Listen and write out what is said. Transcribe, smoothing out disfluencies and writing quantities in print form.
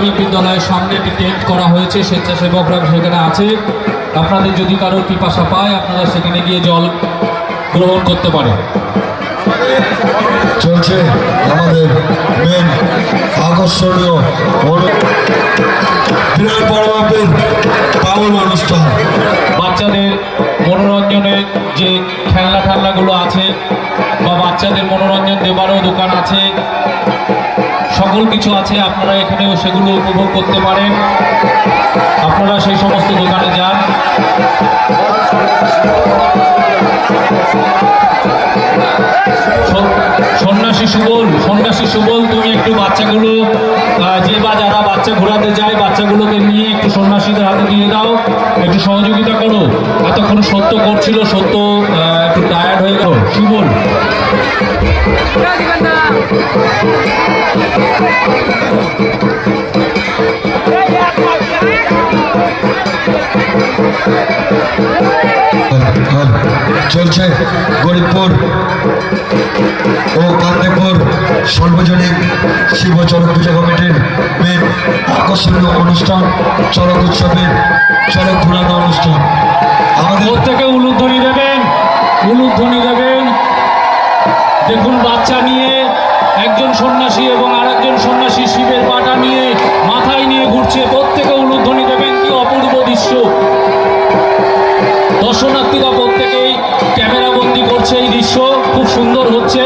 প্রাথমিক বিদ্যালয়ের সামনে একটি টেন্ট করা হয়েছে, স্বেচ্ছাসেবকরা সেখানে আছে। আপনাদের যদি কারোর পিপাসা পায় আপনারা সেখানে গিয়ে জল গ্রহণ করতে পারেন। চলছে আমাদের মেন আকর্ষণীয় বিরাট বড় মাপের পাগল অনুষ্ঠান। বাচ্চাদের মনোরঞ্জনের যে খেলনাগুলো আছে বা বাচ্চাদের মনোরঞ্জন দেবারও দোকান আছে, সকল কিছু আছে, আপনারা এখানেও সেগুলো উপভোগ করতে পারেন। আপনারা সেই সমস্ত দোকানে যান। সন্ন্যাসী সুবল তুমি একটু বাচ্চাগুলো যে বা যারা বাচ্চা ঘোরাতে যায় বাচ্চাগুলোকে নিয়ে একটু সন্ন্যাসীদের হাতে দিয়ে দাও, একটু সহযোগিতা করো। এতক্ষণ সত্য করছিল, সত্য একটু টায়ার্ড হয়ে গেল। সুবল চলছে গরিবপুর ও কান্দেপুর সর্বজনীন শিব চড়ক পূজা কমিটির মেন আকর্ষণীয় অনুষ্ঠান চড়ক উৎসবের চড়ক ঘোরানো অনুষ্ঠান। আমাদের প্রত্যেকে উলুধ্বনি দেবেন। দেখুন বাচ্চা নিয়ে একজন সন্ন্যাসী এবং আরেকজন সন্ন্যাসী শিবের পাটা নিয়ে মাথায় নিয়ে ঘুরছে। প্রত্যেকে উলুধ্বনি দেবেন। কি অপূর্ব দৃশ্য! দর্শনার্থীরা প্রত্যেকেই ক্যামেরা বন্দি করছে। এই দৃশ্য খুব সুন্দর হচ্ছে।